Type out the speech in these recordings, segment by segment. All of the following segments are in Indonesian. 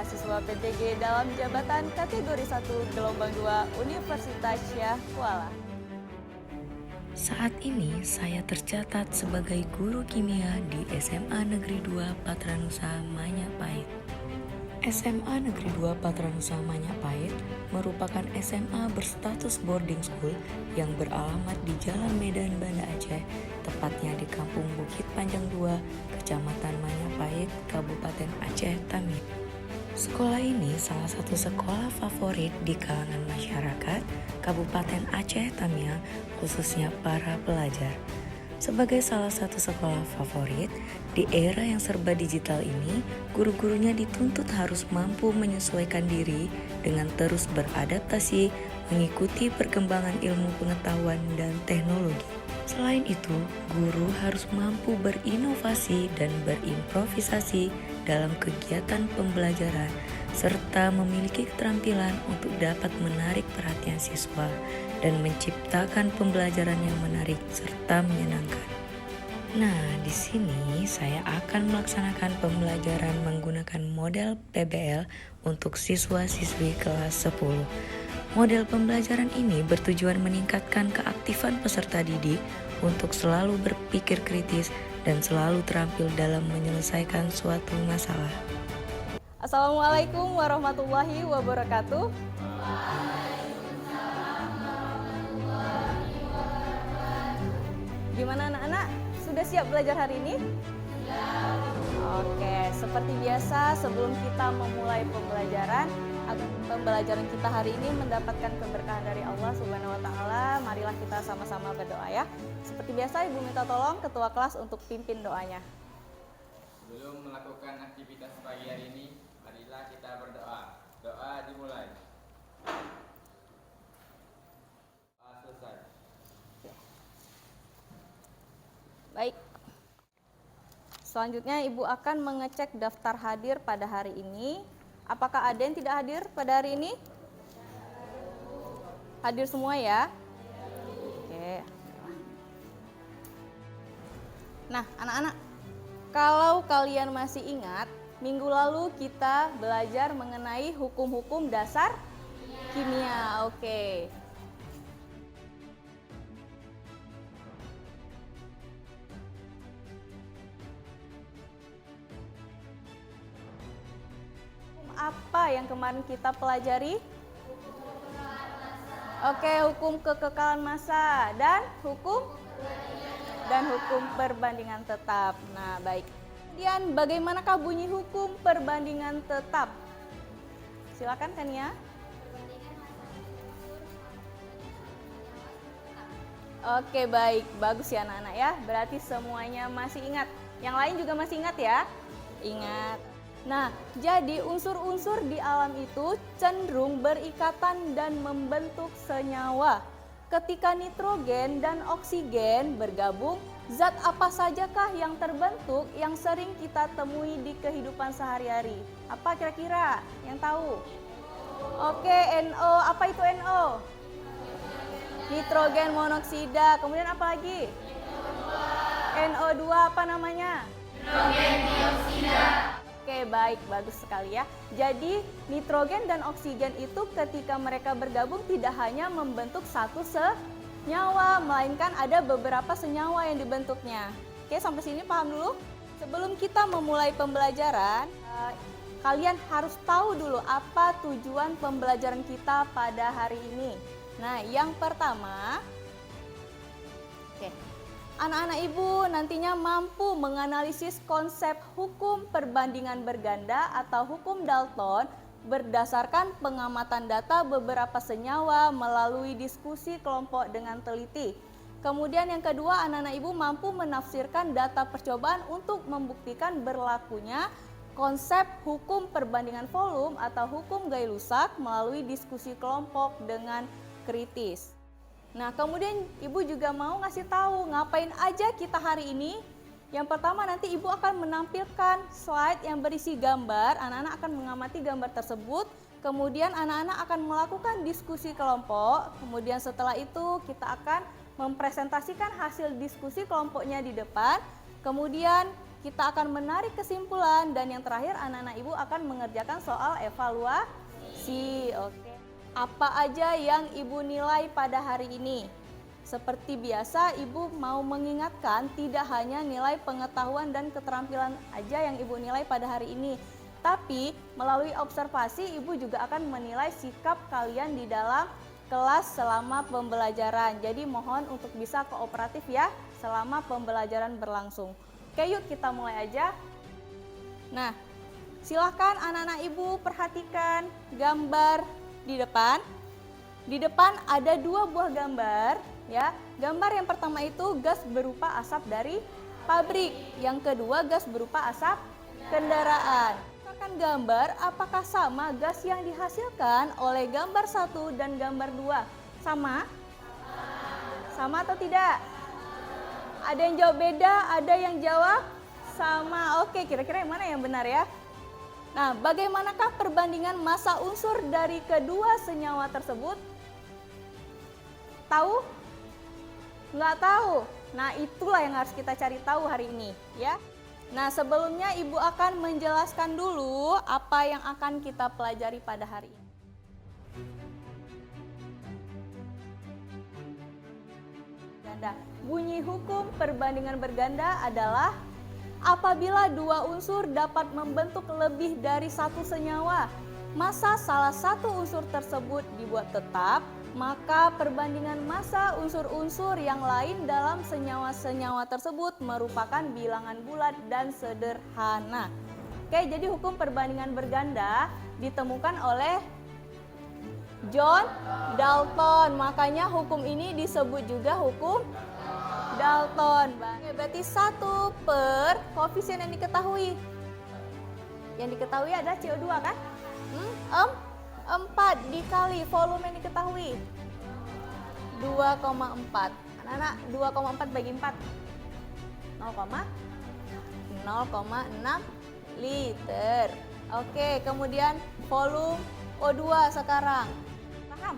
mahasiswa PTG dalam jabatan kategori 1 gelombang 2 Universitas Syah Kuala. Saat ini saya tercatat sebagai guru kimia di SMA Negeri 2 Patranusa Manyapahit. SMA Negeri 2 Patranusa Manyapahit merupakan SMA berstatus boarding school yang beralamat di Jalan Medan Banda Aceh, tepatnya di Kampung Bukit Panjang 2, Kecamatan Manyapahit, Kabupaten Aceh Tamiang. Sekolah ini salah satu sekolah favorit di kalangan masyarakat Kabupaten Aceh Tamiang, khususnya para pelajar. Sebagai salah satu sekolah favorit, di era yang serba digital ini, guru-gurunya dituntut harus mampu menyesuaikan diri dengan terus beradaptasi, mengikuti perkembangan ilmu pengetahuan dan teknologi. Selain itu, guru harus mampu berinovasi dan berimprovisasi dalam kegiatan pembelajaran, serta memiliki keterampilan untuk dapat menarik perhatian siswa dan menciptakan pembelajaran yang menarik serta menyenangkan. Nah, di sini saya akan melaksanakan pembelajaran menggunakan model PBL untuk siswa-siswi kelas 10. Model pembelajaran ini bertujuan meningkatkan keaktifan peserta didik untuk selalu berpikir kritis dan selalu terampil dalam menyelesaikan suatu masalah. Assalamualaikum warahmatullahi wabarakatuh. Gimana anak-anak? Sudah siap belajar hari ini? Oke, seperti biasa sebelum kita memulai pembelajaran, agar pembelajaran kita hari ini mendapatkan keberkahan dari Allah Subhanahu wa taala, marilah kita sama-sama berdoa ya. Seperti biasa Ibu minta tolong ketua kelas untuk pimpin doanya. Sebelum melakukan aktivitas pagi hari ini, marilah kita berdoa. Doa dimulai. Selesai. Baik. Selanjutnya Ibu akan mengecek daftar hadir pada hari ini. Apakah ada yang tidak hadir pada hari ini? Hadir semua ya? Oke. Nah, anak-anak, kalau kalian masih ingat, minggu lalu kita belajar mengenai hukum-hukum dasar kimia. Oke. Apa yang kemarin kita pelajari? Oke, hukum kekekalan massa dan hukum perbandingan tetap. Nah, baik. Kemudian bagaimanakah bunyi hukum perbandingan tetap? Silakan Kania. Oke, baik. Bagus ya anak-anak ya. Berarti semuanya masih ingat. Yang lain juga masih ingat ya? Ingat. Nah, jadi unsur-unsur di alam itu cenderung berikatan dan membentuk senyawa. Ketika nitrogen dan oksigen bergabung, zat apa sajakah yang terbentuk yang sering kita temui di kehidupan sehari-hari? Apa kira-kira yang tahu? Oke, NO. Apa itu NO? Nitrogen monoksida. Kemudian apa lagi? NO2 apa namanya? Nitrogen dioksida. Oke, baik, bagus sekali ya. Jadi nitrogen dan oksigen itu ketika mereka bergabung tidak hanya membentuk satu senyawa, melainkan ada beberapa senyawa yang dibentuknya. Oke, sampai sini paham dulu? Sebelum kita memulai pembelajaran, kalian harus tahu dulu apa tujuan pembelajaran kita pada hari ini. Nah, yang pertama, anak-anak Ibu nantinya mampu menganalisis konsep hukum perbandingan berganda atau hukum Dalton berdasarkan pengamatan data beberapa senyawa melalui diskusi kelompok dengan teliti. Kemudian yang kedua, anak-anak Ibu mampu menafsirkan data percobaan untuk membuktikan berlakunya konsep hukum perbandingan volume atau hukum Gay-Lussac melalui diskusi kelompok dengan kritis. Nah, kemudian Ibu juga mau ngasih tahu ngapain aja kita hari ini. Yang pertama nanti Ibu akan menampilkan slide yang berisi gambar, anak-anak akan mengamati gambar tersebut. Kemudian anak-anak akan melakukan diskusi kelompok. Kemudian setelah itu kita akan mempresentasikan hasil diskusi kelompoknya di depan. Kemudian kita akan menarik kesimpulan, dan yang terakhir anak-anak ibu akan mengerjakan soal evaluasi. Oke. Apa aja yang ibu nilai pada hari ini? Seperti biasa, ibu mau mengingatkan tidak hanya nilai pengetahuan dan keterampilan aja yang ibu nilai pada hari ini, tapi melalui observasi ibu juga akan menilai sikap kalian di dalam kelas selama pembelajaran. Jadi mohon untuk bisa kooperatif ya selama pembelajaran berlangsung. Oke, yuk kita mulai aja. Nah, silahkan anak-anak ibu perhatikan gambar di depan. Di depan ada 2 buah gambar ya. Gambar yang pertama itu gas berupa asap dari pabrik. Yang kedua gas berupa asap kendaraan. Akan gambar apakah sama gas yang dihasilkan oleh gambar 1 dan gambar 2? Sama? Sama atau tidak? Ada yang jawab beda, ada yang jawab sama. Oke, kira-kira yang mana yang benar ya? Nah, bagaimanakah perbandingan massa unsur dari kedua senyawa tersebut? Tahu? Nggak tahu? Nah, itulah yang harus kita cari tahu hari ini ya. Nah, sebelumnya ibu akan menjelaskan dulu apa yang akan kita pelajari pada hari ini. Bunyi hukum perbandingan berganda adalah apabila 2 unsur dapat membentuk lebih dari 1 senyawa, massa salah satu unsur tersebut dibuat tetap, maka perbandingan massa unsur-unsur yang lain dalam senyawa-senyawa tersebut merupakan bilangan bulat dan sederhana. Oke, jadi hukum perbandingan berganda ditemukan oleh John Dalton. Makanya hukum ini disebut juga hukum Dalton. Berarti 1 per koefisien yang diketahui. Yang diketahui ada CO2 kan? 4 dikali volume yang diketahui 2,4. Anak-anak, 2,4 bagi 4 0,6 liter. Oke, kemudian volume O2 sekarang. Paham?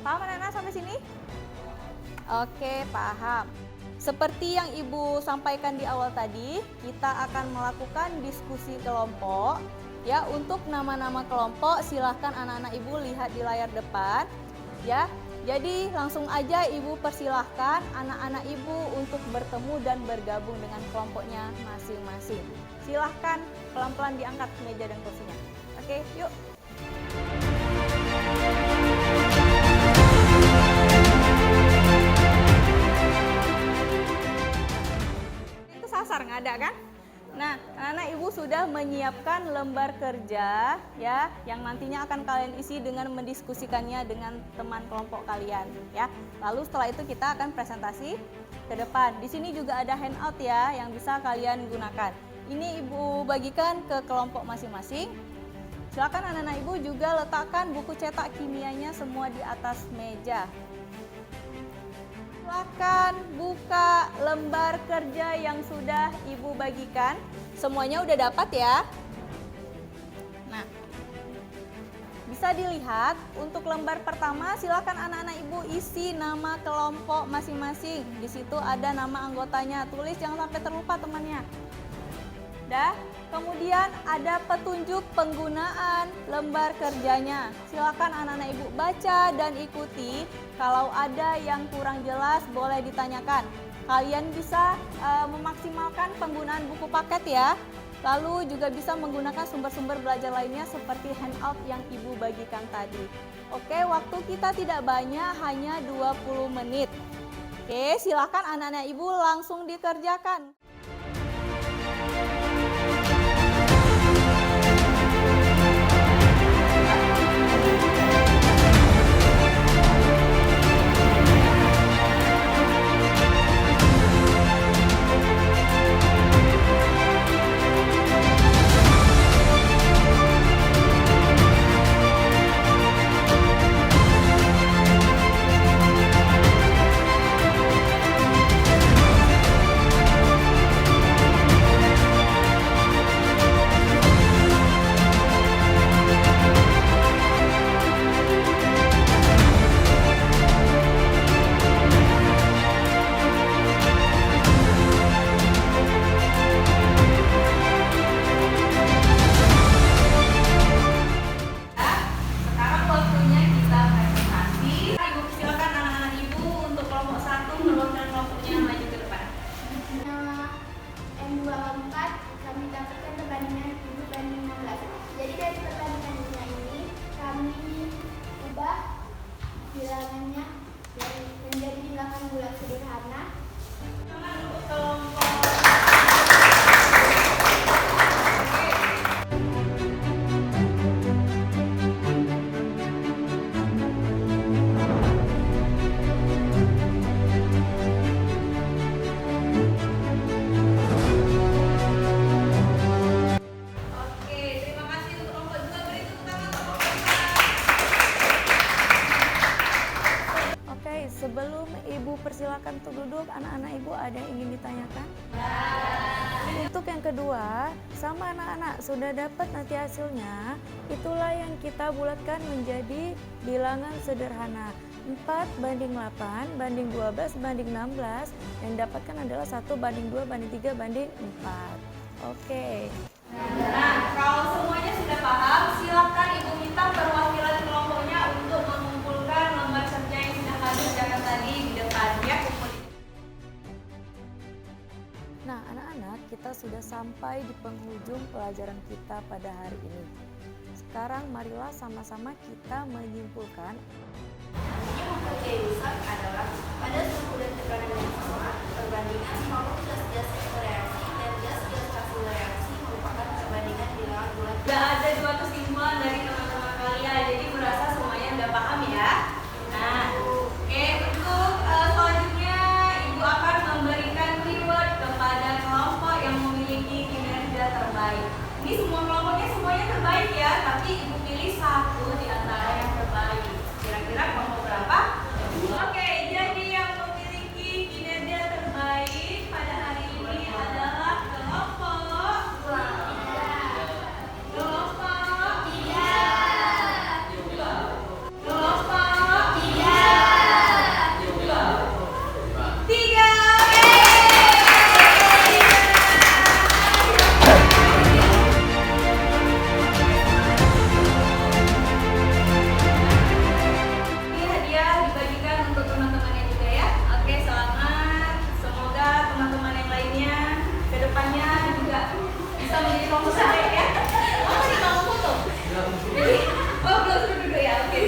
Paham anak-anak sampai sini? Oke, paham. Seperti yang ibu sampaikan di awal tadi, kita akan melakukan diskusi kelompok. Ya, untuk nama-nama kelompok silahkan anak-anak ibu lihat di layar depan ya. Jadi langsung aja ibu persilahkan anak-anak ibu untuk bertemu dan bergabung dengan kelompoknya masing-masing. Silahkan pelan-pelan diangkat meja dan kursinya. Oke, yuk. Itu sasar nggak ada kan? Nah, anak-anak ibu sudah menyiapkan lembar kerja ya, yang nantinya akan kalian isi dengan mendiskusikannya dengan teman kelompok kalian ya. Lalu setelah itu kita akan presentasi ke depan. Di sini juga ada handout ya yang bisa kalian gunakan. Ini ibu bagikan ke kelompok masing-masing. Silakan anak-anak ibu juga letakkan buku cetak kimianya semua di atas meja. Silakan buka lembar kerja yang sudah ibu bagikan. Semuanya udah dapat ya. Nah, bisa dilihat untuk lembar pertama silakan anak-anak ibu isi nama kelompok masing-masing. Di situ ada nama anggotanya. Tulis jangan sampai terlupa temannya. Dah. Kemudian ada petunjuk penggunaan lembar kerjanya. Silakan anak-anak ibu baca dan ikuti. Kalau ada yang kurang jelas boleh ditanyakan. Kalian bisa memaksimalkan penggunaan buku paket ya. Lalu juga bisa menggunakan sumber-sumber belajar lainnya seperti handout yang ibu bagikan tadi. Oke, waktu kita tidak banyak, hanya 20 menit. Oke, silakan anak-anak ibu langsung dikerjakan. Ibu persilakan untuk duduk. Anak-anak Ibu ada yang ingin ditanyakan? Untuk yang kedua, sama anak-anak sudah dapat nanti hasilnya, itulah yang kita bulatkan menjadi bilangan sederhana. 4:8:12:16, yang didapatkan adalah 1:2:3:4. Oke. Nah, kalau semuanya sudah paham, silakan Ibu minta perwakilan kelompoknya untuk mengumpulkan lembar kerja yang sudah kami kerjakan tadi di depan ya. Nah, anak-anak, kita sudah sampai di penghujung pelajaran kita pada hari ini. Sekarang marilah sama-sama kita menyimpulkan. Artinya mempercayai rusak adalah pada suhu dan tekanan yang sama, perbandingan makhluk gas-gas reaksi dan gas-gas hasil reaksi merupakan perbandingan bilangan bulat. Sudah ada dua kesimpulan dari teman-teman kalian, jadi merasa semuanya udah paham ya. Nah, oke, untuk selanjutnya Ibu akan memberikan reward kepada kelompok yang memiliki kinerja terbaik. Ini semua kelompoknya semuanya terbaik ya, tapi Ibu pilih satu di antara yang terbaik. Kira-kira kelompok berapa? Oke, jadi yang memiliki kinerja terbaik pada hari ini adalah kelompok tiga. Ini hadiah dibagikan untuk teman-temannya juga ya. Oke, selamat. Semoga teman-teman yang lainnya ke depannya juga bisa menjadi kelompok terbaik ya. Oh, tadi kamu foto? Jadi, oh belum dulu ya. Oke.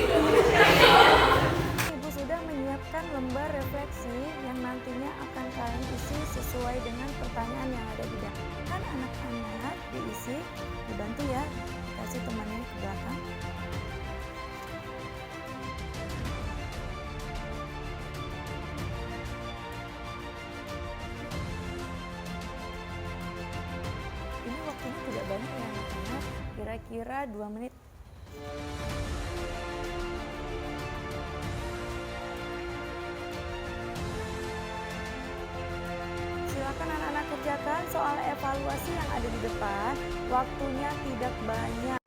Ibu sudah menyiapkan lembar refleksi yang nantinya akan kalian isi sesuai dengan pertanyaan yang ada di dalam. Kan anak-anak diisi, dibantu ya, kasih temannya ke belakang. Ini waktunya tidak banyak ya anak-anak, kira-kira 2 menit. Silakan anak-anak kerjakan soal evaluasi yang ada di depan. Waktunya tidak banyak.